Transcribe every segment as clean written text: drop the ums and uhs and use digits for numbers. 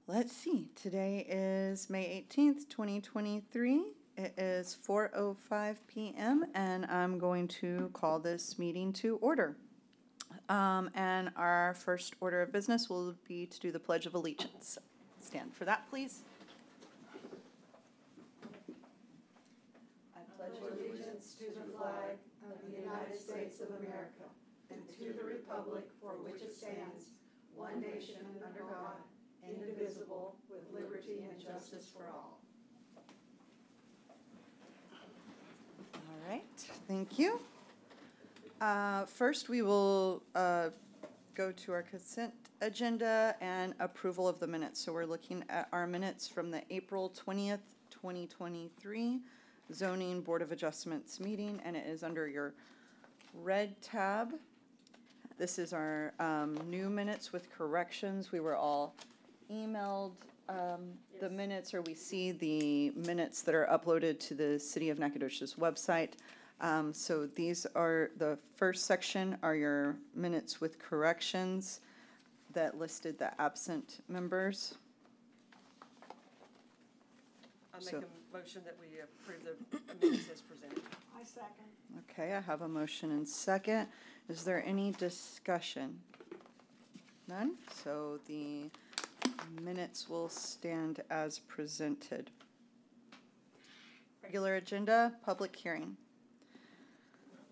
Let's see, today is May 18th, 2023. It is 4:05 p.m. and I'm going to call this meeting to order. And our first order of business will be to do the Pledge of Allegiance. Stand for that, please. I pledge allegiance to the flag of the United States of America and to the republic for which it stands, one nation under God, indivisible, with liberty and justice for all. All right, thank you. First, we will go to our consent agenda and approval of the minutes. So we're looking at our minutes from the April 20th, 2023 Zoning Board of Adjustments meeting, and it is under your red tab. This is our new minutes with corrections. We were all emailed the minutes, or we see the minutes that are uploaded to the City of Nacogdoches website. So these are, the first section are your minutes with corrections that listed the absent members. I'll make a motion that we approve the minutes as presented. I second. Okay, I have a motion and second. Is there any discussion? None? So the minutes will stand as presented. Regular agenda, public hearing.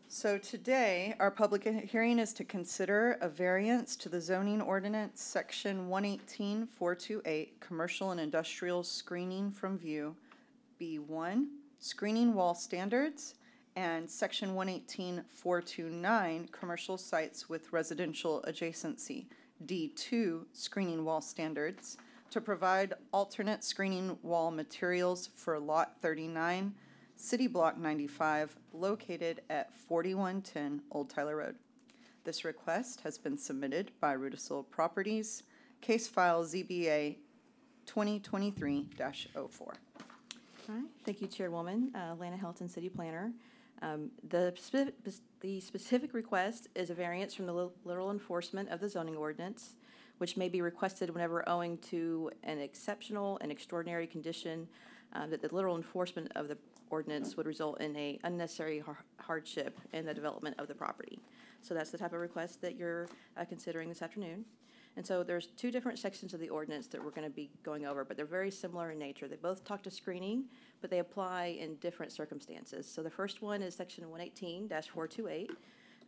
So today, our public hearing is to consider a variance to the zoning ordinance, section 118.428, commercial and industrial screening from view, B1, screening wall standards, and section 118.429, commercial sites with residential adjacency, D2, screening wall standards, to provide alternate screening wall materials for lot 39, City Block 95, located at 4110 Old Tyler Road. This request has been submitted by Rudisill Properties, case file ZBA 2023-04. All right. Thank you, Chairwoman. Lana Helton, City Planner. The specific request is a variance from the literal enforcement of the zoning ordinance, which may be requested whenever owing to an exceptional and extraordinary condition that the literal enforcement of the ordinance would result in a unnecessary hardship in the development of the property. So that's the type of request that you're considering this afternoon. And so there's two different sections of the ordinance that we're going to be going over, but they're very similar in nature. They both talk to screening, but they apply in different circumstances. So the first one is section 118-428.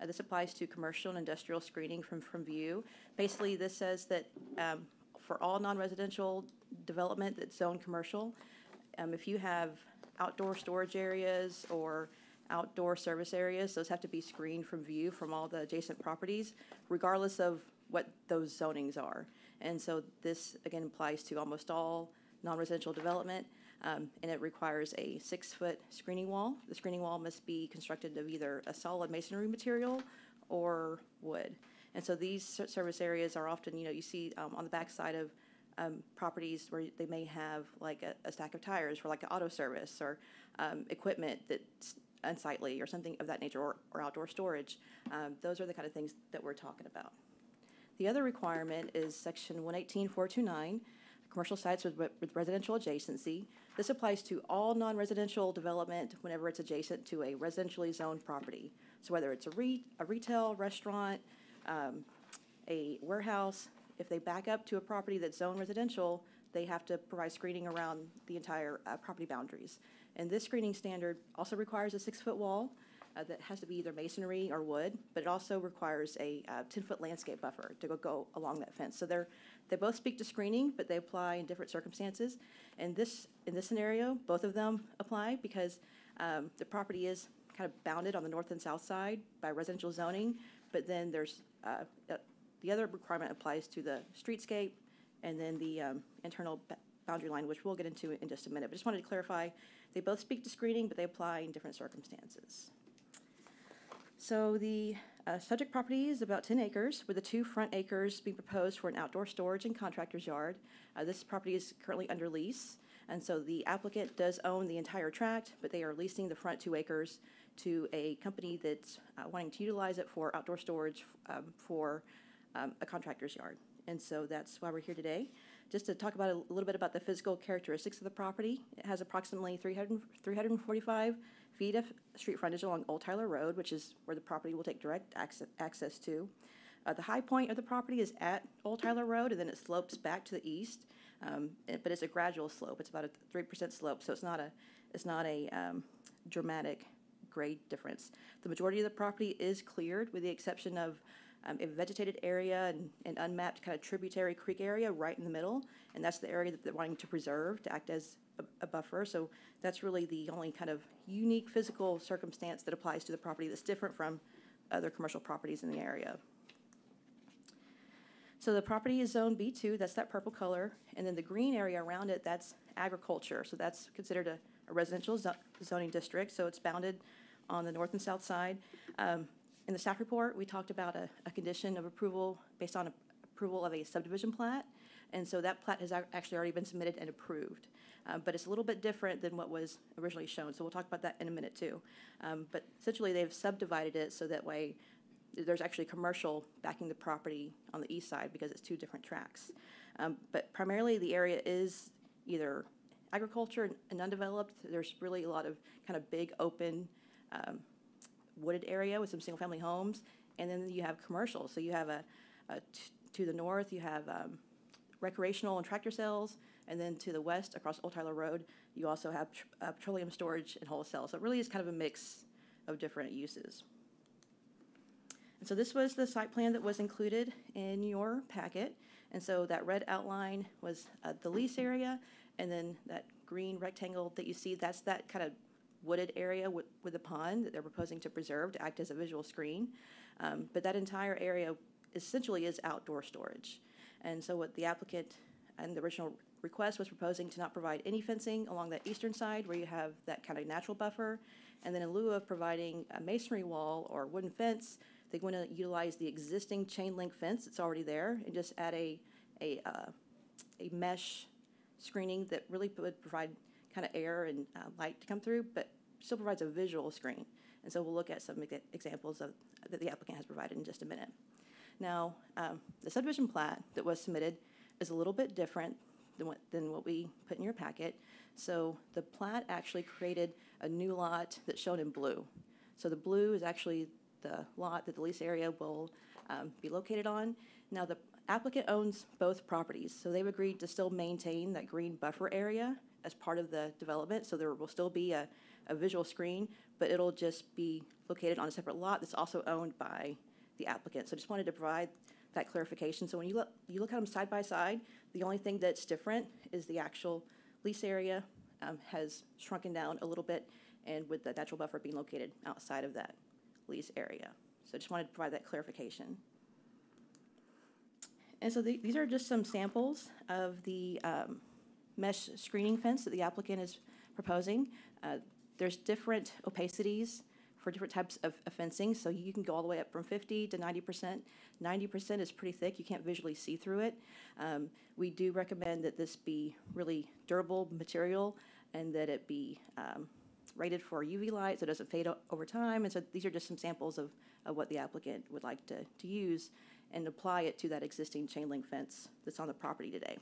This applies to commercial and industrial screening from view. Basically, this says that for all non-residential development that's zoned commercial, if you have outdoor storage areas or outdoor service areas, those have to be screened from view from all the adjacent properties, regardless of what those zonings are. And so this, again, applies to almost all non-residential development, and it requires a 6-foot screening wall. The screening wall must be constructed of either a solid masonry material or wood. And so these service areas are often, you see on the backside of properties where they may have like a stack of tires for like an auto service or equipment that's unsightly or something of that nature, or outdoor storage. Those are the kind of things that we're talking about. The other requirement is section 118.429, commercial sites with residential adjacency. This applies to all non-residential development whenever it's adjacent to a residentially zoned property. So whether it's a retail, restaurant, a warehouse, if they back up to a property that's zoned residential, they have to provide screening around the entire property boundaries. And this screening standard also requires a 6-foot wall that has to be either masonry or wood, but it also requires a 10-foot landscape buffer to go along that fence. So they both speak to screening, but they apply in different circumstances. And in this scenario, both of them apply because the property is kind of bounded on the north and south side by residential zoning, but then there's the other requirement applies to the streetscape and then the internal boundary line, which we'll get into in just a minute. But just wanted to clarify, they both speak to screening, but they apply in different circumstances. So the subject property is about 10 acres, with the 2 front acres being proposed for an outdoor storage and contractor's yard. This property is currently under lease, and so the applicant does own the entire tract, but they are leasing the front 2 acres to a company that's wanting to utilize it for outdoor storage for a contractor's yard. and so that's why we're here today. Just to talk about a little bit about the physical characteristics of the property. It has approximately 345 feet of street frontage along Old Tyler Road, which is where the property will take direct access to. The high point of the property is at Old Tyler Road, and then it slopes back to the east. But it's a gradual slope. It's about a 3% slope, so it's not a dramatic grade difference. The majority of the property is cleared, with the exception of a vegetated area and unmapped kind of tributary creek area right in the middle, and that's the area that they're wanting to preserve to act as a buffer. So that's really the only kind of unique physical circumstance that applies to the property that's different from other commercial properties in the area. So the property is zone B2, that's that purple color, and then the green area around it, that's agriculture. So that's considered a residential zoning district, so it's bounded on the north and south side. In the staff report, we talked about a condition of approval based on approval of a subdivision plat, and so that plat has actually already been submitted and approved. But it's a little bit different than what was originally shown, so we'll talk about that in a minute too. But essentially, they've subdivided it so that way there's actually commercial backing the property on the east side because it's two different tracks. But primarily the area is either agriculture and undeveloped. There's really a lot of kind of big open wooded area with some single family homes. And then you have commercial. So you have to the north, you have recreational and tractor sales. And then to the west across Old Tyler Road, you also have petroleum storage and wholesale. So it really is kind of a mix of different uses. And so this was the site plan that was included in your packet. And so that red outline was the lease area, and then that green rectangle that you see, that's that kind of wooded area with a pond that they're proposing to preserve to act as a visual screen. But that entire area essentially is outdoor storage. And so what the applicant and the original request was proposing to not provide any fencing along that eastern side where you have that kind of natural buffer. And then in lieu of providing a masonry wall or wooden fence, they want to utilize the existing chain link fence that's already there and just add a mesh screening that really would provide kind of air and light to come through, but still provides a visual screen. And so we'll look at some examples of that the applicant has provided in just a minute. Now, the subdivision plat that was submitted is a little bit different than what we put in your packet. So the plat actually created a new lot that's shown in blue. So the blue is actually the lot that the lease area will be located on. Now, the applicant owns both properties, so they've agreed to still maintain that green buffer area as part of the development, so there will still be a visual screen, but it'll just be located on a separate lot that's also owned by the applicant. So just wanted to provide that clarification. So when you look at them side by side, the only thing that's different is the actual lease area has shrunken down a little bit, and with the natural buffer being located outside of that lease area. So just wanted to provide that clarification. And so these are just some samples of the mesh screening fence that the applicant is proposing. There's different opacities for different types of fencing, so you can go all the way up from 50 to 90%. 90% is pretty thick, you can't visually see through it. We do recommend that this be really durable material and that it be rated for UV light so it doesn't fade over time. And so these are just some samples of what the applicant would like to use and apply it to that existing chain link fence that's on the property today.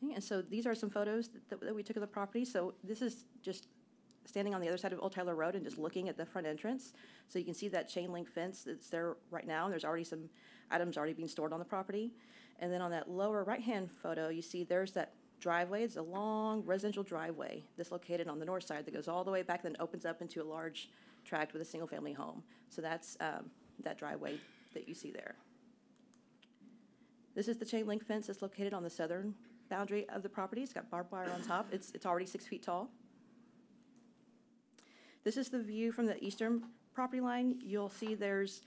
Okay, and so these are some photos that we took of the property. So this is just standing on the other side of Old Tyler Road and just looking at the front entrance. So you can see that chain link fence that's there right now, and there's already some items already being stored on the property. And then on that lower right-hand photo, you see there's that driveway. It's a long residential driveway that's located on the north side that goes all the way back, then opens up into a large tract with a single-family home. So that's that driveway that you see there. This is the chain link fence that's located on the southern boundary of the property. It's got barbed wire on top. It's already 6 feet tall. This is the view from the eastern property line. You'll see there's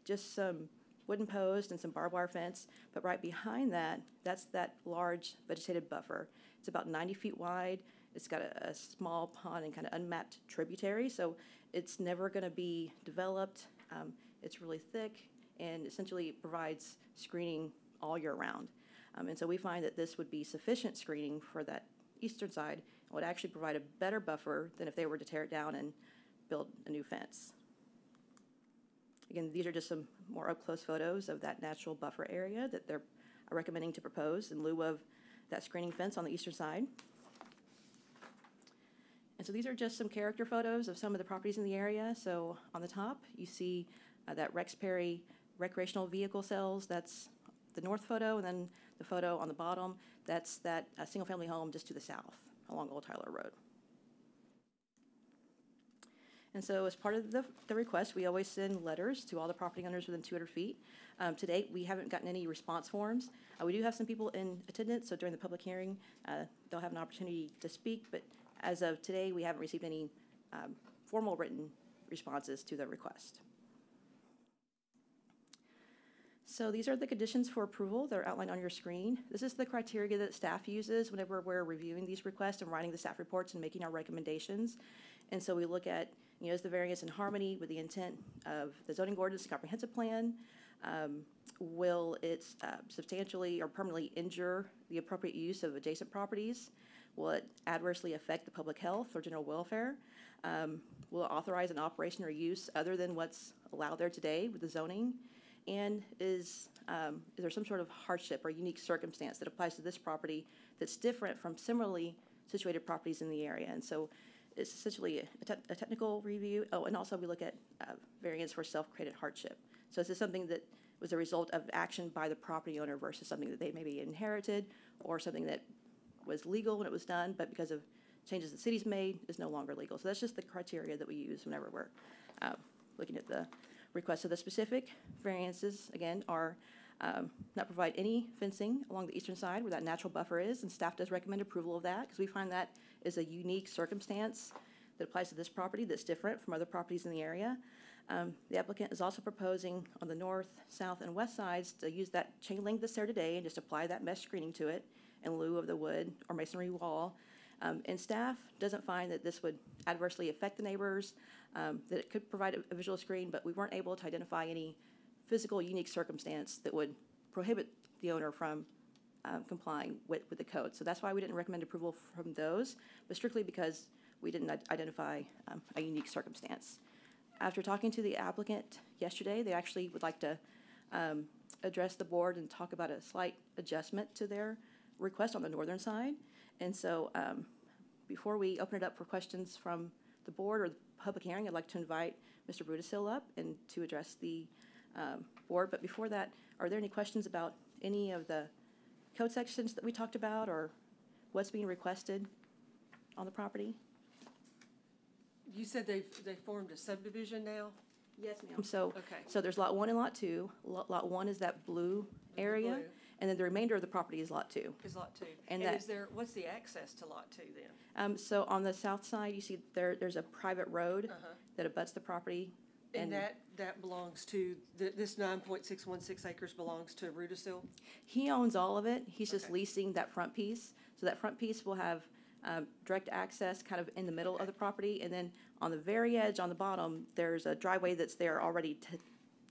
just some wooden post and some barbed wire fence, but right behind that, that's that large vegetated buffer. It's about 90 feet wide. It's got a small pond and kind of unmapped tributary, so it's never going to be developed. It's really thick and essentially provides screening all year round. And so we find that this would be sufficient screening for that eastern side and would actually provide a better buffer than if they were to tear it down and build a new fence. Again, these are just some more up-close photos of that natural buffer area that they're recommending to propose in lieu of that screening fence on the eastern side. And so these are just some character photos of some of the properties in the area. So on the top, you see that Rex Perry recreational vehicle sales. That's the north photo, and then the photo on the bottom, that's that single-family home just to the south along Old Tyler Road. And so as part of the request, we always send letters to all the property owners within 200 feet. To date, we haven't gotten any response forms. We do have some people in attendance, so during the public hearing, they'll have an opportunity to speak, but as of today, we haven't received any formal written responses to the request. So these are the conditions for approval. They're outlined on your screen. This is the criteria that staff uses whenever we're reviewing these requests and writing the staff reports and making our recommendations. And so we look at, is the variance in harmony with the intent of the zoning ordinance and comprehensive plan? Will it substantially or permanently injure the appropriate use of adjacent properties? Will it adversely affect the public health or general welfare? Will it authorize an operation or use other than what's allowed there today with the zoning? And is there some sort of hardship or unique circumstance that applies to this property that's different from similarly situated properties in the area? And so it's essentially a technical review. Oh, and also we look at variance for self-created hardship. So is this something that was a result of action by the property owner versus something that they maybe inherited, or something that was legal when it was done, but because of changes the city's made is no longer legal? So that's just the criteria that we use whenever we're looking at the request. So the specific variances, again, are not provide any fencing along the eastern side where that natural buffer is, and staff does recommend approval of that because we find that is a unique circumstance that applies to this property that's different from other properties in the area. The applicant is also proposing on the north, south, and west sides to use that chain link that's there today and just apply that mesh screening to it in lieu of the wood or masonry wall. And staff doesn't find that this would adversely affect the neighbors, that it could provide a visual screen, but we weren't able to identify any physical unique circumstance that would prohibit the owner from complying with the code. So that's why we didn't recommend approval from those, but strictly because we didn't identify a unique circumstance. After talking to the applicant yesterday, they actually would like to address the board and talk about a slight adjustment to their request on the northern side. And so before we open it up for questions from the board or the public hearing, I'd like to invite Mr. Brudesil up and to address the board. But before that, are there any questions about any of the code sections that we talked about or what's being requested on the property? You said they formed a subdivision now? Yes, ma'am. So, Okay. so there's lot 1 and lot 2. Lot 1 is that blue area, blue. and then the remainder of the property is lot 2. Is lot 2. And And that- is there, what's the access to lot 2 then? So on the south side, you see there's a private road that abuts the property. And that belongs to, this 9.616 acres belongs to Rudisil? He owns all of it. He's just Okay. leasing that front piece. So that front piece will have direct access kind of in the middle of the property. And then on the very edge, on the bottom, there's a driveway that's there already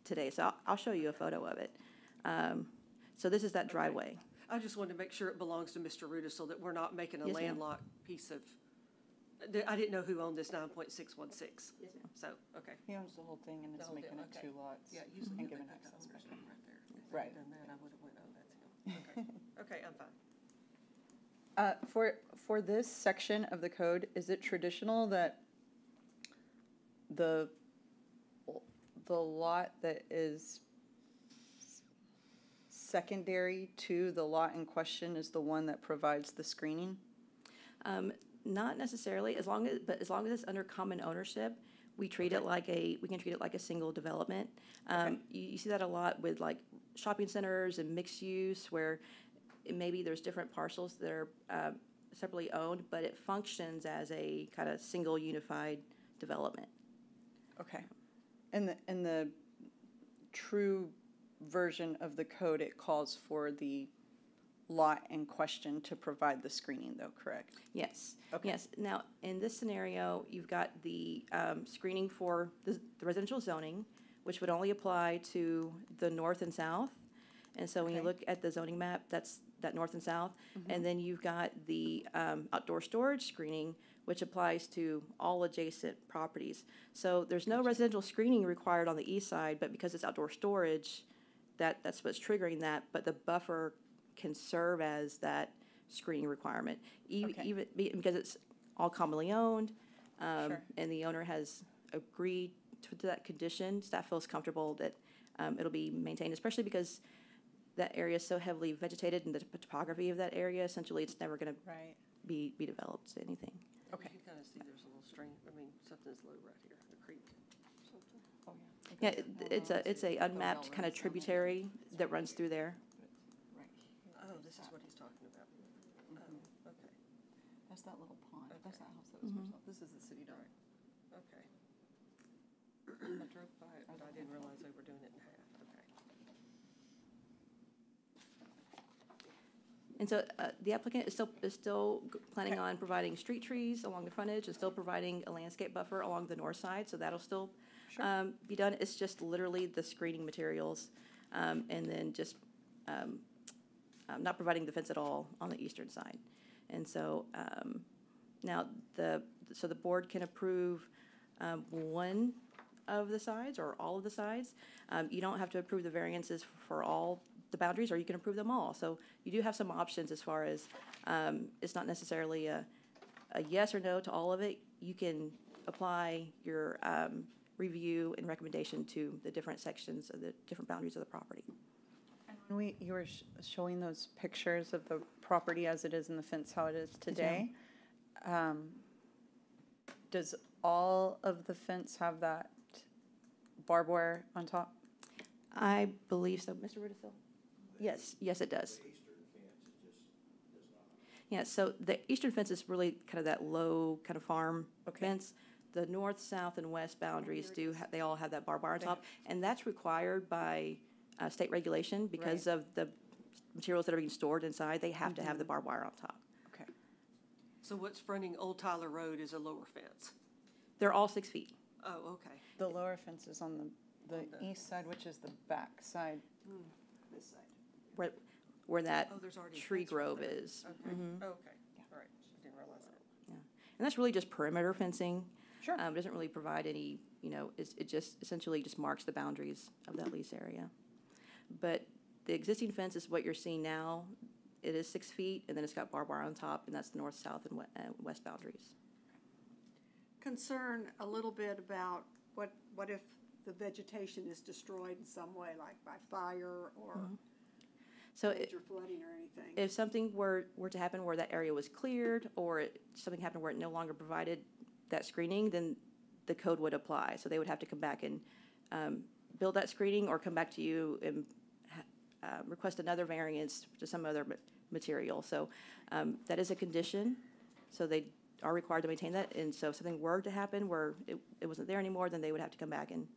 today. So I'll show you a photo of it. So this is that driveway. I just wanted to make sure it belongs to Mr. Rudisil, that we're not making a Yes, ma'am. landlocked piece of, I didn't know who owned this 9.616. Yes, ma'am. So, okay. He owns the whole thing and The is whole making deal, it okay. 2 lots Yeah, usually and you giving put that access. ownership right there. If Right. I'd done that, I would have went, oh, that's him. Okay, okay, I'm fine. For this section of the code, is it traditional that the lot that is secondary to the lot in question is the one that provides the screening? Not necessarily, as long as it's under common ownership, we can treat it like a single development. You see that a lot with like shopping centers and mixed use where maybe there's different parcels that are separately owned, but it functions as a kind of single unified development. Okay. In the true version of the code, it calls for the lot in question to provide the screening though, correct? Yes. Okay. Yes. Now, in this scenario, you've got the screening for the residential zoning, which would only apply to the north and south. And so when you Okay. look at the zoning map, that's that north and south. And then you've got the outdoor storage screening, which applies to all adjacent properties. So there's no residential screening required on the east side, but because it's outdoor storage, that's what's triggering that. But the buffer can serve as that screening requirement, Okay. even because it's all commonly owned, Sure. and the owner has agreed to that condition. Staff feels comfortable that it'll be maintained, especially because that area is so heavily vegetated, and the topography of that area, essentially, it's never going to Right. be developed to anything. Okay. You can kind of see there's a little stream, I mean, something's low right here, a creek, something. Oh, Yeah, it's a unmapped kind of tributary that runs through there. Oh, this is what he's talking about. Oh, okay, That's that little pond. That's that house that was for sale. This is the city dock. okay. I drove by it, but I didn't realize they were doing it in half, okay. And so the applicant is still planning on providing street trees along the frontage and still providing a landscape buffer along the north side, so that'll still be done. It's just literally the screening materials, and then just not providing the fence at all on the eastern side. And so now the board can approve one of the sides or all of the sides. You don't have to approve the variances for all the boundaries, or you can approve them all. So you do have some options as far as, it's not necessarily a yes or no to all of it. You can apply your review and recommendation to the different sections of the different boundaries of the property. When you were showing those pictures of the property as it is in the fence, how it is today, does all of the fence have that barbed wire on top? I believe so. Mr. Rudisill? Yes, it does. Yeah, so the eastern fence is really kind of that low kind of farm Okay. fence. The north, south, and west boundaries they all have that barbed wire on top. And that's required by state regulation because of the materials that are being stored inside. They have to have the barbed wire on top. Okay. So what's fronting Old Tyler Road is a lower fence? They're all 6 feet. Oh, okay. The lower fence is on the east side, which is the back side. This side. Where that Oh, there's already a tree fence right grove there. is. Okay, okay, all right, I didn't realize that. Yeah. And that's really just perimeter fencing. Sure. Doesn't really provide any, it just essentially just marks the boundaries of that lease area. But the existing fence is what you're seeing now. It is 6 feet, and then it's got barbed wire on top, and that's the north, south, and west boundaries. Concern a little bit about what if the vegetation is destroyed in some way, like by fire or So major flooding or anything? if something were to happen where that area was cleared, or something happened where it no longer provided that screening, then the code would apply. So they would have to come back and build that screening, or come back to you and request another variance to some other material. So that is a condition, so they are required to maintain that. And so if something were to happen where it wasn't there anymore, then they would have to come back and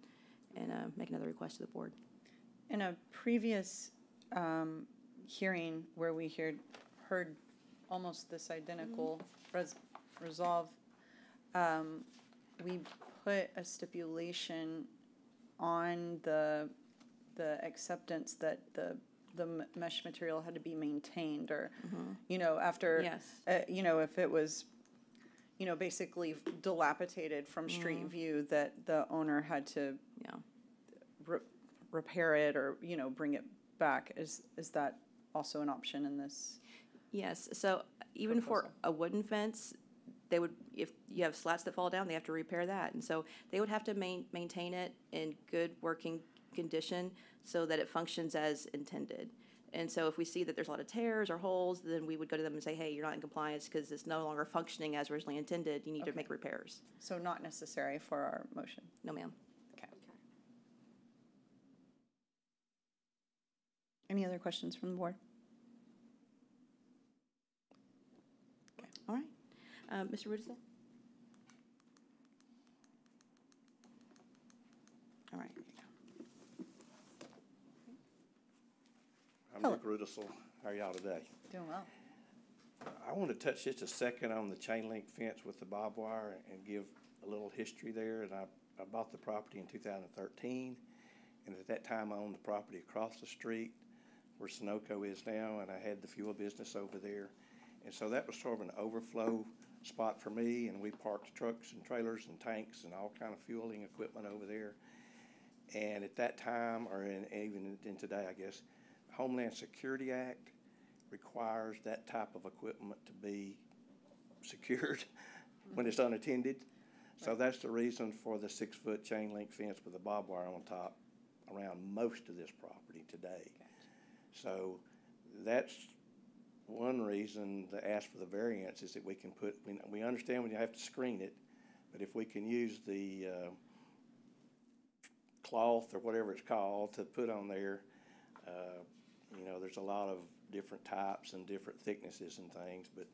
make another request to the board. In a previous hearing where we heard almost this identical resolve, we put a stipulation on the acceptance that the mesh material had to be maintained, or after Yes. if it was basically dilapidated from street view, that the owner had to Yeah. repair it or bring it back. Is that also an option in this? Yes, so even for Proposal. a wooden fence, they would, if you have slats that fall down, they have to repair that. And so they would have to maintain it in good working condition so that it functions as intended. And so if we see that there's a lot of tears or holes, then we would go to them and say, hey, you're not in compliance because it's no longer functioning as originally intended. You need to make repairs. So not necessary for our motion. No, ma'am. Okay. Any other questions from the board? All right. Mr. Rudisill? All right. I'm Nick Rudisill. How are y'all today? Doing well. I want to touch just a second on the chain link fence with the barbed wire and give a little history there. And I bought the property in 2013, and at that time I owned the property across the street where Sunoco is now, and I had the fuel business over there. And so that was sort of an overflow spot for me, and we parked trucks and trailers and tanks and all kind of fueling equipment over there. And at that time, or even in today, I guess, Homeland Security Act requires that type of equipment to be secured when it's unattended. So that's the reason for the 6-foot chain link fence with a barbed wire on top around most of this property today. So that's one reason to ask for the variance, is that we can put, we understand when you have to screen it, but if we can use the cloth or whatever it's called to put on there, you know, there's a lot of different types and different thicknesses and things, but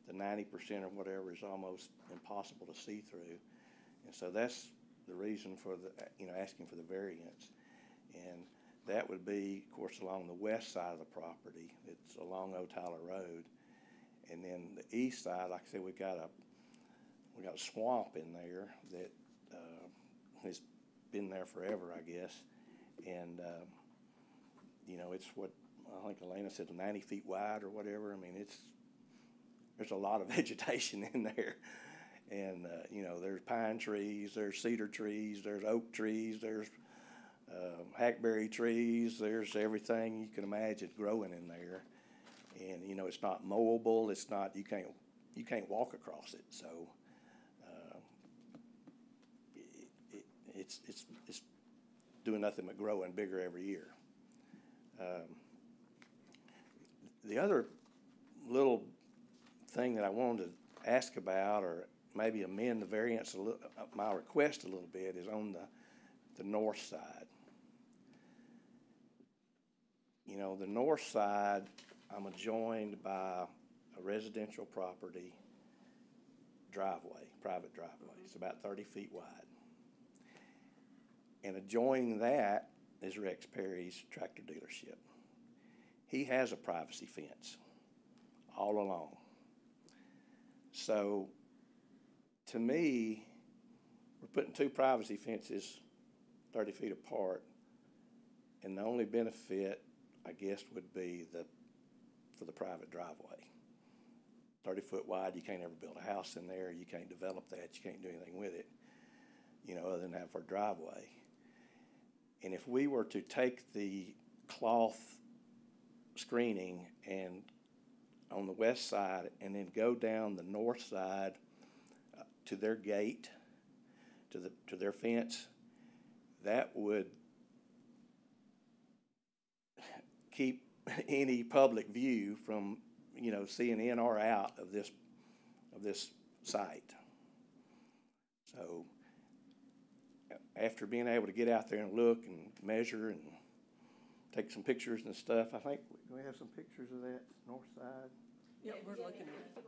the 90% or whatever is almost impossible to see through. And so that's the reason for the, you know, asking for the variance. And that would be, of course, along the west side of the property. It's along Old Tyler Road. And then the east side, like I said, we got a swamp in there that has been there forever, I guess. And, you know, it's what, I think Elena said, 90 feet wide or whatever. I mean, there's a lot of vegetation in there. And, you know, there's pine trees, there's cedar trees, there's oak trees, there's hackberry trees, there's everything you can imagine growing in there. And, you know, it's not mowable, it's not, you can't walk across it. So it's doing nothing but growing bigger every year. The other little thing that I wanted to ask about, or maybe amend the variance, my request a little bit, is on the north side. You know, the north side, I'm adjoined by a residential property driveway, private driveway. It's about 30 feet wide. And adjoining that is Rex Perry's tractor dealership. He has a privacy fence all along. So, to me, we're putting two privacy fences 30 feet apart, and the only benefit, I guess, would be for the private driveway. 30 foot wide, you can't ever build a house in there, you can't develop that, you can't do anything with it, you know, other than have for a driveway. And if we were to take the cloth screening and on the west side and then go down the north side to their gate, to their fence, that would keep any public view from, you know, seeing in or out of this site. So after being able to get out there and look and measure and take some pictures and stuff, I think we have some pictures of that north side. Yeah, we're looking at it.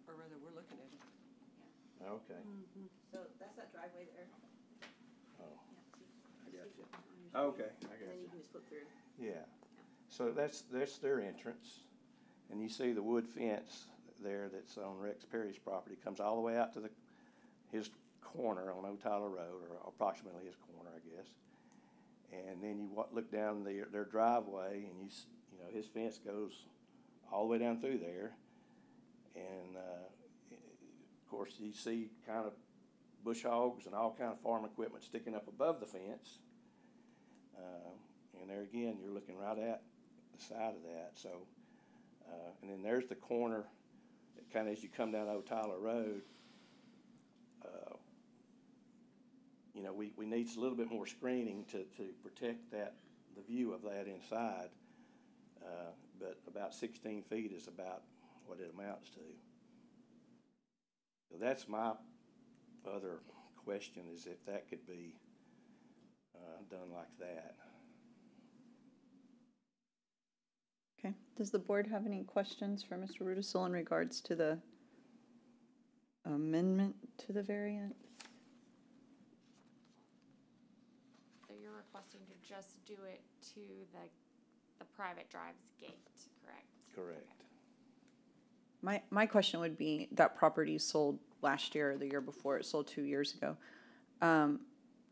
Or rather, we're looking at it. Okay. So that's that driveway there. Oh, I got you. Okay, I got And then you you. can just flip through. Yeah. So that's their entrance, and you see the wood fence there that's on Rex Perry's property comes all the way out to his corner on Old Tyler Road, or approximately his corner, I guess. And then you look down their driveway, and you know his fence goes all the way down through there, and of course you see kind of bush hogs and all kind of farm equipment sticking up above the fence. And there again, you're looking right at the side of that. So, and then there's the corner, kind of as you come down Old Tyler Road. You know, we need a little bit more screening to protect the view of that inside. But about 16 feet is about what it amounts to. So that's my other question, is if that could be done like that. Okay, does the board have any questions for Mr. Rudisil in regards to the amendment to the variant? So you're requesting to just do it to the private drive's gate, correct? Correct. My question would be, that property sold last year or the year before, it sold 2 years ago.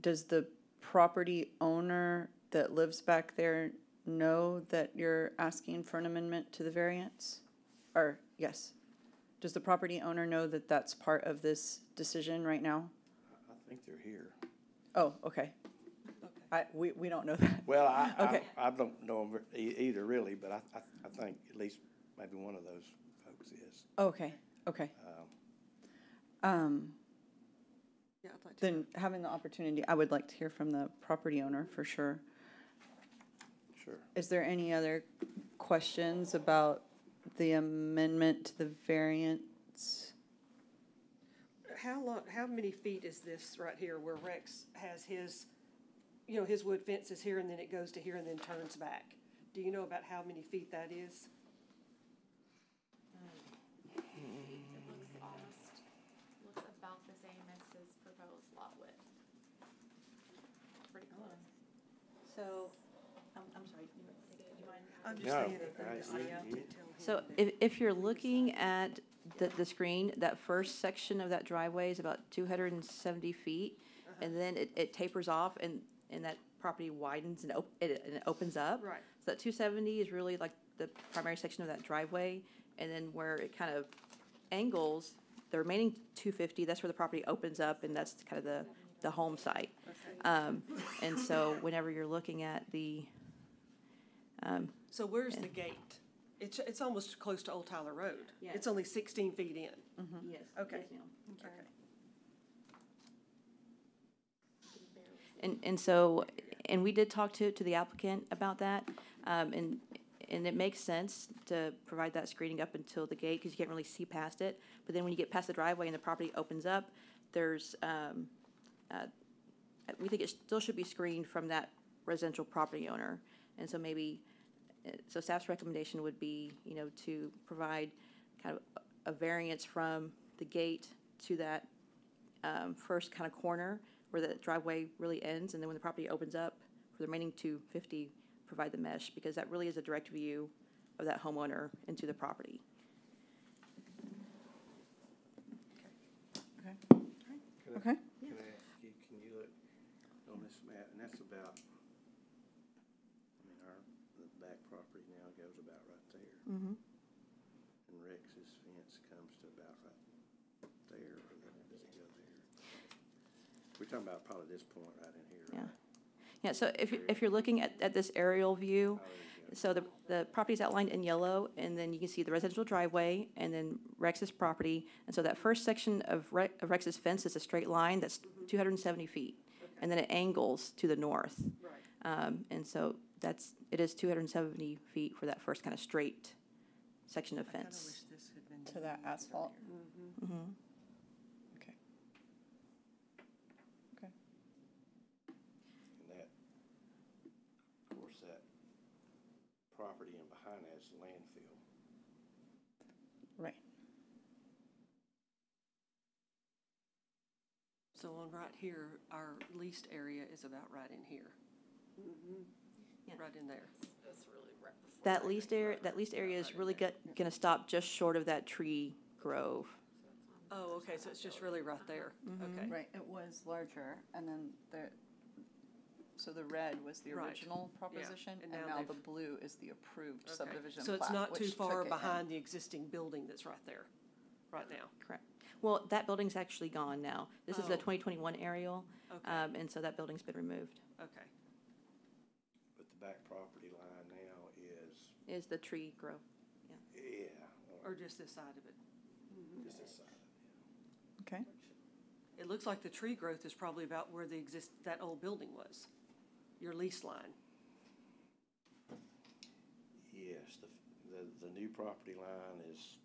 Does the property owner that lives back there know that you're asking for an amendment to the variance? Or, yes. Does the property owner know that that's part of this decision right now? I think they're here. Oh, okay. Okay. We don't know that. Well, Okay. I don't know them either really, but I think at least maybe one of those folks is. Okay, okay. Yeah, I'd like to. Then having the opportunity, I would like to hear from the property owner for sure. Sure. Is there any other questions about the amendment to the variance? How many feet is this right here where Rex has his, you know, his wood fence is here and then it goes to here and then turns back? Do you know about how many feet that is? Looks about the same as his proposed lot width. Pretty close. So, I'm sorry, do you mind? I'm just No, saying that I- the you- audio you- can tell him. So if you're looking at the screen, that first section of that driveway is about 270 feet. And then it tapers off and that property widens and it opens up. Right. So that 270 is really like the primary section of that driveway. And then where it kind of angles, the remaining 250, that's where the property opens up and that's kind of the home site. And so whenever you're looking at the, So where's the gate? It's almost close to Old Tyler Road. Yeah. It's only 16 feet in. yes. Okay. Yes, ma'am. Okay. And so, and we did talk to the applicant about that, and it makes sense to provide that screening up until the gate, because you can't really see past it. But then when you get past the driveway and the property opens up, there's, we think it still should be screened from that residential property owner. And so maybe, so staff's recommendation would be, you know, to provide kind of a variance from the gate to that first kind of corner where the driveway really ends, and then when the property opens up, for the remaining 250, provide the mesh, because that really is a direct view of that homeowner into the property. Okay. Can Okay. I ask you, can you look on this map, and that's about, I mean, the back property now goes about right there. Mm-hmm. And Rex's fence comes to about right there, or does it go there? We're talking about probably this point right in here, right? Yeah, so if you're looking at this aerial view, Oh, there you go. so the property's outlined in yellow, and then you can see the residential driveway, and then Rex's property. And so that first section of Rex's fence is a straight line that's 270 feet. And then it angles to the north. Right. And so it is 270 feet for that first kind of straight section of I kind of fence. wish this had been. To that asphalt. Mm-hmm. Mhm. Okay. Okay. And that, of course, that property in behind that's landfill. Right. So on right here, our leased area is about right in here. Yeah. Right in there. It's really right before. That leased area is really gonna stop just short of that tree grove. Oh, okay, so it's just really right there. Okay. Right, it was larger, and then so the red was the Right. original Yeah, proposition, and and now now the they've- blue is the approved Okay. subdivision So it's plat, not too which far took it in. behind the existing building that's right there, right now. Correct. Well, that building's actually gone now. This is a Oh. 2021 aerial, Okay, and so that building's been removed. okay. But the back property line now Is the tree grove. yeah, Or just this side of it. just this side. Okay, It looks like the tree growth is probably about where that old building was, your lease line. Yes, the new property line is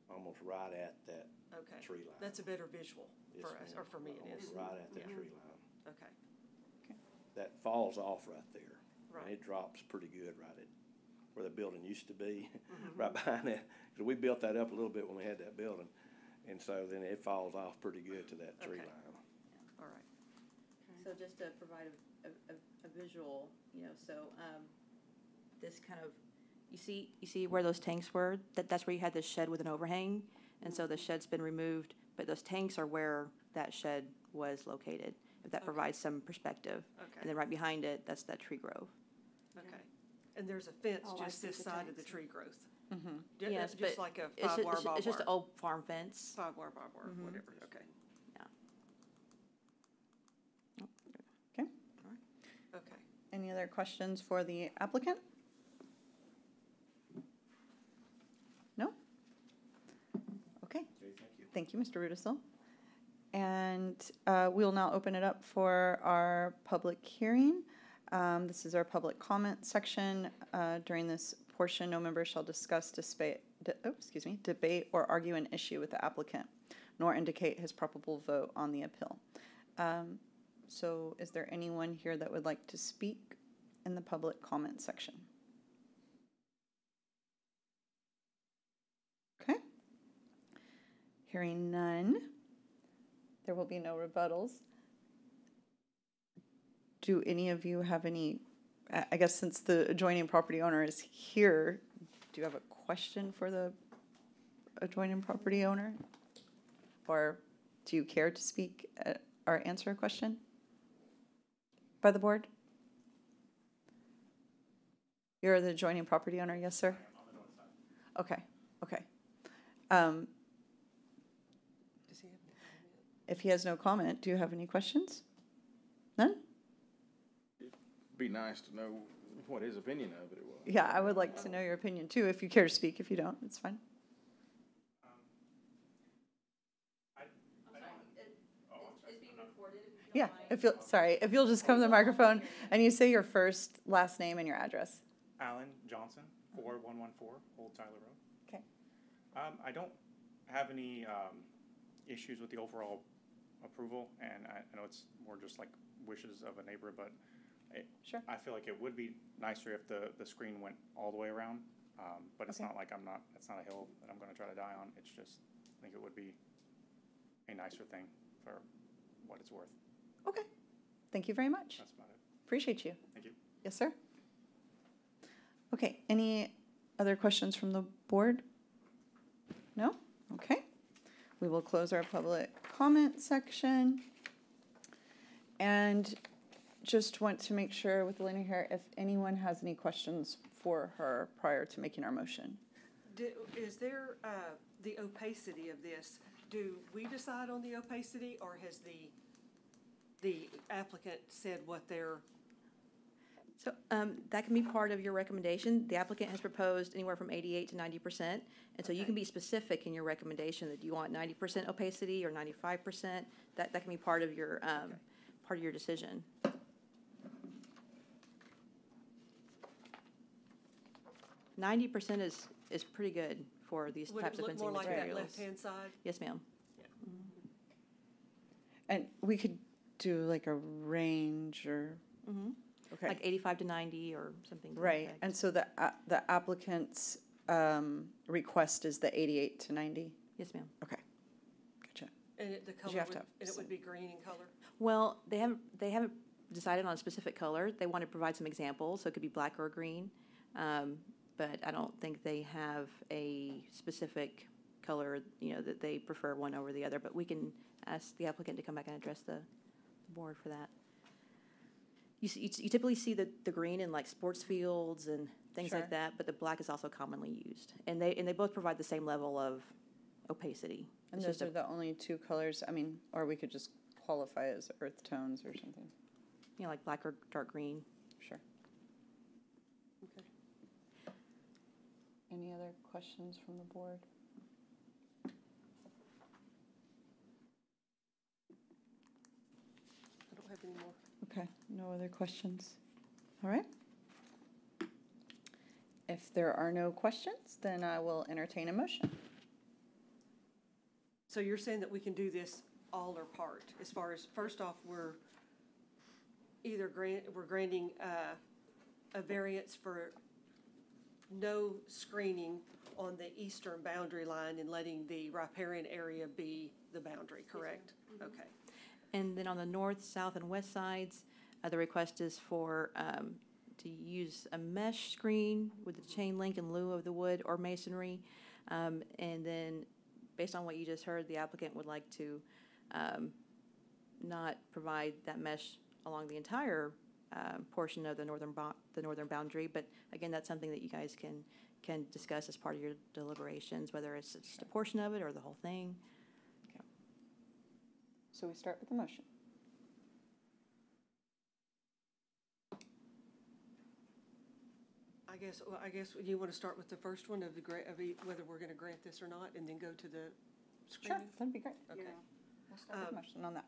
almost right at that Okay. tree line. That's a better visual Yes, for us, ma'am. or for me it Almost is. right at that Yeah. tree line. Okay, That falls off right there. Right. And it drops pretty good right at where the building used to be, Mm-hmm. right behind it. Because we built that up a little bit when we had that building. And so then it falls off pretty good to that tree Okay. line. all right. So just to provide a visual, so this kind of, you see where those tanks were? That's where you had this shed with an overhang, and so the shed's been removed, but those tanks are where that shed was located, if that Okay. provides some perspective. Okay. And then right behind it, that's that tree grove. Okay. And there's a fence Oh, I just see this the side of the tanks. tree growth. Mm-hmm. Yes, Just but like a It's, five-wire it's, barbed it's just an wire. old farm fence. Five-wire barbed wire, Mhm. whatever, okay. Okay. Okay. Any other questions for the applicant? No? Okay. Thank you, Mr. Rudisil. And we'll now open it up for our public hearing. This is our public comment section. During this portion, no member shall discuss, debate or argue an issue with the applicant, nor indicate his probable vote on the appeal. So is there anyone here that would like to speak in the public comment section? Okay. Hearing none, there will be no rebuttals. Do any of you have any, I guess since the adjoining property owner is here, do you have a question for the adjoining property owner? Or do you care to speak or answer a question by the board? You're the adjoining property owner, yes, sir? Okay, okay. Does he have any comment? If he has no comment, do you have any questions? None? Be nice to know what his opinion of it was. Yeah, I would like to know your opinion too, if you care to speak. If you don't, it's fine. Yeah, if you'll, sorry, if you'll just come to the microphone and you say your first, last name, and your address. Alan Johnson, 4114 Old Tyler Road. Okay. I don't have any issues with the overall approval, and I know it's more just like wishes of a neighbor, but Sure. I feel like it would be nicer if the screen went all the way around, but it's Okay. not like it's not a hill that I'm going to try to die on. It's just, I think it would be a nicer thing for what it's worth. Okay. Thank you very much. That's about it. Appreciate you. Thank you. Yes, sir. Okay, any other questions from the board? No? Okay. We will close our public comment section. And just want to make sure with Elena here, if anyone has any questions for her prior to making our motion. Is there the opacity of this? Do we decide on the opacity, or has the applicant said what their? So that can be part of your recommendation. The applicant has proposed anywhere from 88 to 90%. And so you Okay. can be specific in your recommendation that you want 90% opacity or 95%. That can be part of your, decision. %90 is pretty good for these Would types it of look fencing more like that materials. left-hand side? Yes, ma'am. And we could do like a range or, okay. Like 85 to 90 or something. to that Right, effect. and so the applicant's request is the 88 to 90? Yes, ma'am. Okay, gotcha. And the you color have would, to have and it some- would be green in color? Well, they haven't decided on a specific color. They want to provide some examples, so it could be black or green. But I don't think they have a specific color, that they prefer one over the other. But we can ask the applicant to come back and address the board for that. You typically see the green in like sports fields and things Sure. like that, but the black is also commonly used. And they both provide the same level of opacity. And It's those just are the only two colors, I mean, or we could just qualify as earth tones or something. like black or dark green. Sure. Okay. Any other questions from the board? I don't have any more. Okay, no other questions. All right. If there are no questions, then I will entertain a motion. So you're saying that we can do this all or part, as far as, first off, we're either we're granting a variance for no screening on the eastern boundary line and letting the riparian area be the boundary, correct? Okay. And then on the north, south, and west sides, the request is for, to use a mesh screen with a chain link in lieu of the wood or masonry. And then, based on what you just heard, the applicant would like to not provide that mesh along the entire portion of the northern boundary. But again, that's something that you guys can discuss as part of your deliberations, whether it's just a portion of it or the whole thing. So we start with the motion. I guess you want to start with the first one of whether we're going to grant this or not, and then go to the Sure, screening? that'd be great. Okay. We'll start with the motion on that.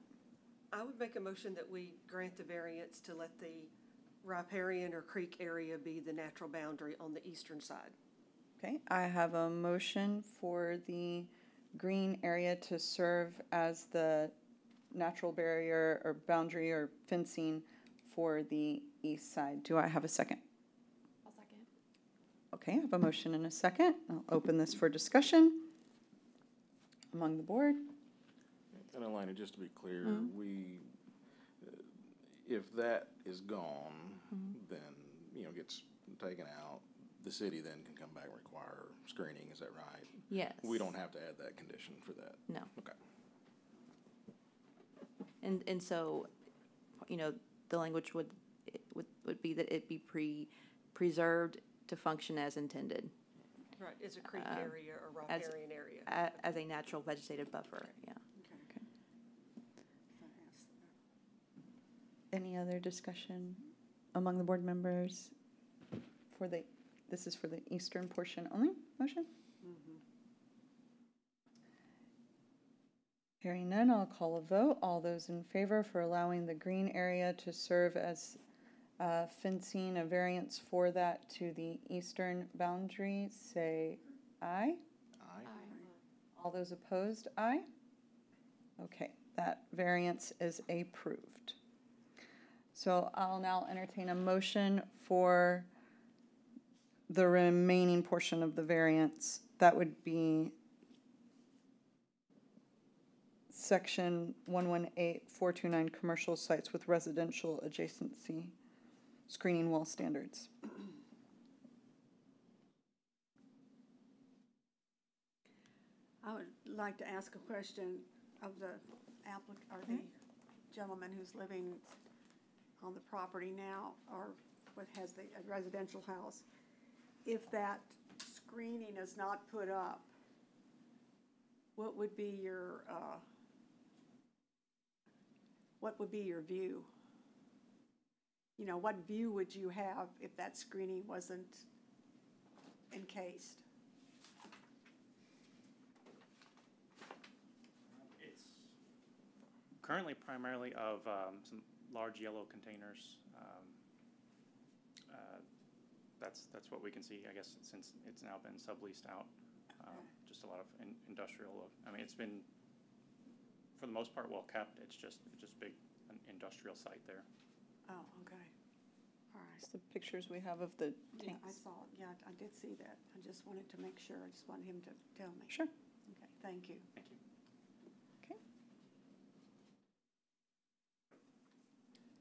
I would make a motion that we grant the variance to let the riparian or creek area be the natural boundary on the eastern side. Okay, I have a motion for the green area to serve as the natural barrier or boundary or fencing for the east side. Do I have a second? I'll second. Okay, I have a motion and a second. I'll open this for discussion among the board. And Elena, just to be clear, if that is gone, then, gets taken out, the city then can come back and require screening, is that right? Yes. We don't have to add that condition for that? No. Okay. And so, the language would be that it be preserved to function as intended, Right, it's a creek area or as- riparian area. as a natural vegetative buffer, yeah. Any other discussion among the board members for this is for the eastern portion only motion? Hearing none, I'll call a vote. All those in favor for allowing the green area to serve as fencing, a variance for that to the eastern boundary, say aye. Aye. All those opposed, aye. Okay, that variance is approved. So I'll now entertain a motion for the remaining portion of the variance. That would be section 118429, commercial sites with residential adjacency, screening wall standards. I would like to ask a question of the the gentleman who's living on the property now, or has the residential house. If that screening is not put up, what would be your view? What view would you have if that screening wasn't encased? It's currently primarily of some large yellow containers. That's what we can see, I guess, since it's now been subleased out. Just a lot of industrial. I mean, it's been, for the most part, well kept. It's just big an industrial site there. Oh, okay. All right. It's the pictures we have of the Yeah, tanks. I saw it. Yeah, I did see that. I just wanted to make sure. I just wanted him to tell me. Sure. Okay, thank you. Thank you. Okay.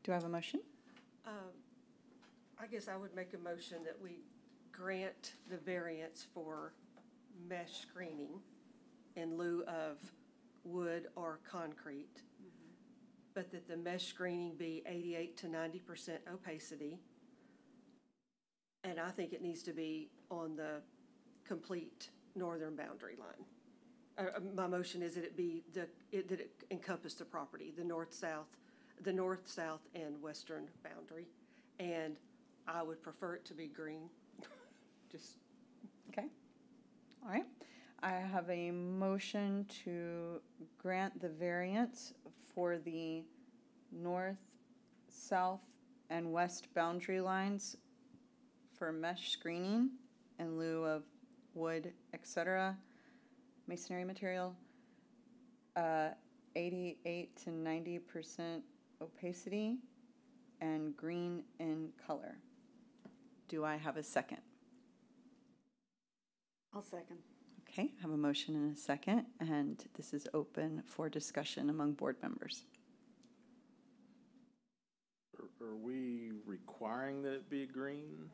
Do I have a motion? I guess I would make a motion that we grant the variance for mesh screening in lieu of wood or concrete, but that the mesh screening be 88 to 90% opacity. And I think it needs to be on the complete northern boundary line. My motion is that that it encompass the property, the north, south, and western boundary. And I would prefer it to be green, just. Okay. All right. I have a motion to grant the variance for the north, south, and west boundary lines for mesh screening in lieu of wood, etc., masonry material, 88 to 90% opacity, and green in color. Do I have a second? I'll second. Okay, I have a motion and a second, and this is open for discussion among board members. Are we requiring that it be green?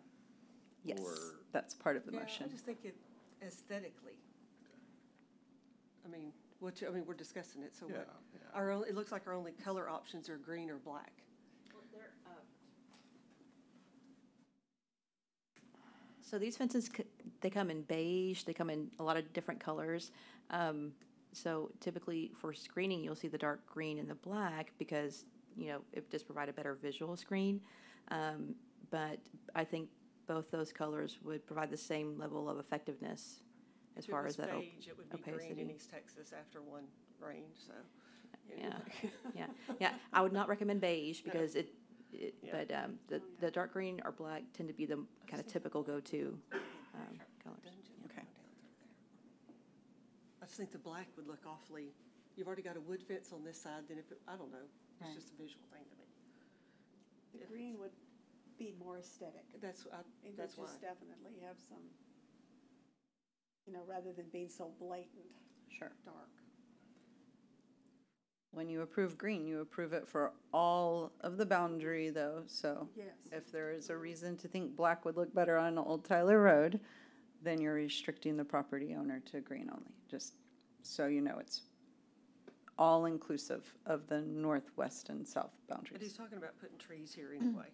Yes, Or- that's part of the Yeah, motion. I just think it aesthetically. I mean, we're discussing it, so Yeah, what? yeah. It looks like our only color options are green or black. So these fences, they come in beige, they come in a lot of different colors. So typically for screening, you'll see the dark green and the black because, it just provide a better visual screen. But I think both those colors would provide the same level of effectiveness as far as that. If it was beige, it would be green in opacity. East Texas after one rain, so. Yeah, yeah. I would not recommend beige because Yeah. but the dark green or black tend to be the kind of typical go-to colors. Okay. I just think the black would look awfully, you've already got a wood fence on this side, then I don't know, Right. it's just a visual thing to me. The green would be more aesthetic. That's It would why. just definitely have some, rather than being so blatant Sure. dark. When you approve green, you approve it for all of the boundary though, so. Yes. If there is a reason to think black would look better on Old Tyler Road, then you're restricting the property owner to green only, just so you know it's all inclusive of the northwest and south But he's boundaries. talking about putting trees here anyway.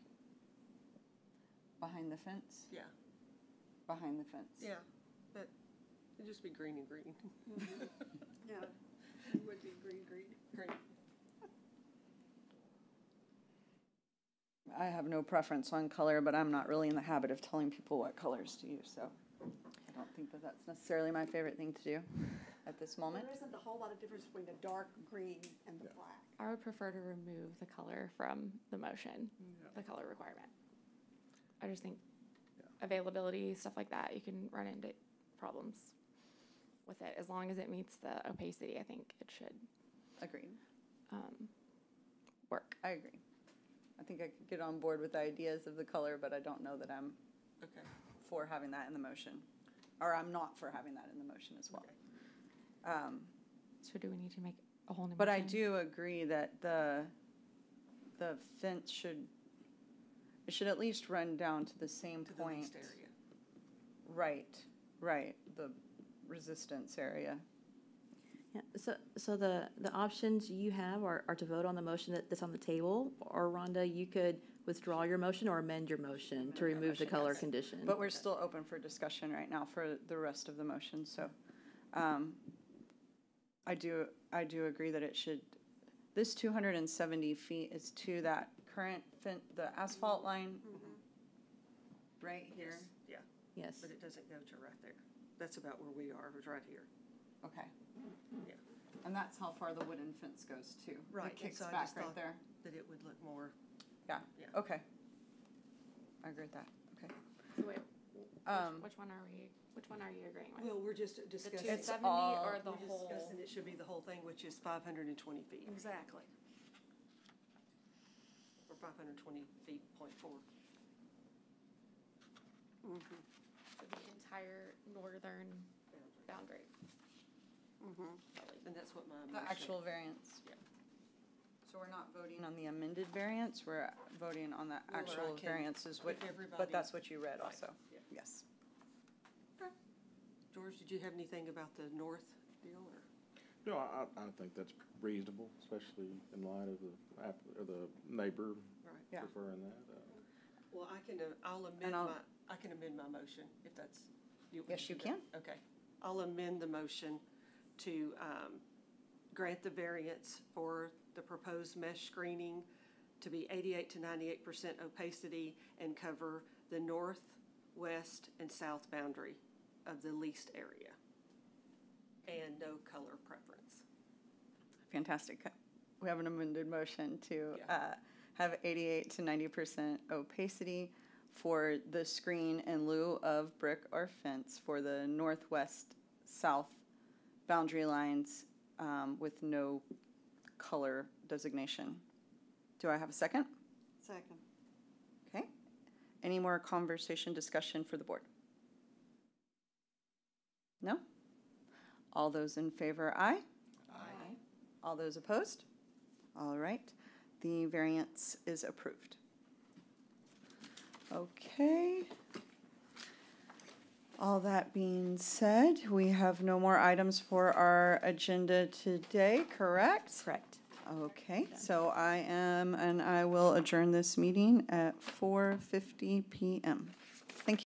Behind the fence? Yeah, Behind the fence. yeah, but it'd just be green and green. Yeah, it would be green. Green. I have no preference on color, but I'm not really in the habit of telling people what colors to use, so I don't think that that's necessarily my favorite thing to do at this moment. There isn't a whole lot of difference between the dark green and the black. I would prefer to remove the color from the motion, the color requirement. I just think availability, stuff like that, you can run into problems with it. As long as it meets the opacity, I think it should Agreed. work. I agree. I think I could get on board with the ideas of the color, but I don't know that I'm Okay. for having that in the motion. Or I'm not for having that in the motion as well. So do we need to make a whole new But I motion? do agree that the fence should at least run down to the same To the point. least area. Right, the resistance area. Yeah, so the options you have are to vote on the motion that's on the table, or Rhonda, you could withdraw your motion or amend your motion to remove the color condition. But we're still open for discussion right now for the rest of the motion, so. I do agree that it should, this 270 feet is to that current the asphalt line right here. Yeah, Yes. but it doesn't go to right there. That's about where we are, was right here. Okay. Yeah. And that's how far the wooden fence goes too. Right, It and kicks so I back just right thought- there. That it would look more, Yeah, Yeah. okay. I agree with that, okay. So wait, Um, which one are you agreeing with? well, we're just The discussing. 270 all- or the We're whole? discussing it should be the whole thing, which is 520 feet. Exactly. Or 520 feet, .4. For the entire northern boundary. And that's what my The motion. actual variance. Yeah. So we're not voting on the amended variance, we're voting on the Well, or I actual can variances, put but everybody- that's what you read Right, also. yeah. Yes. George, did you have anything about the north deal, or? No, I think that's reasonable, especially in light of the neighbor Right. Yeah. preferring that. Well, I'll amend I can amend my motion if that's. Yes, you do can. that? Okay. I'll amend the motion to grant the variance for the proposed mesh screening to be 88 to 98% opacity and cover the north, west, and south boundary of the leased area. And no color preference. Fantastic. We have an amended motion to Yeah. have 88 to 90% opacity for the screen in lieu of brick or fence for the northwest-south boundary lines with no color designation. Do I have a second? Second. Okay. Any more conversation, discussion for the board? No? All those in favor, aye? Aye. All those opposed? All right, the variance is approved. Okay. All that being said, we have no more items for our agenda today, correct? Correct. Okay, so I will adjourn this meeting at 4:50 PM.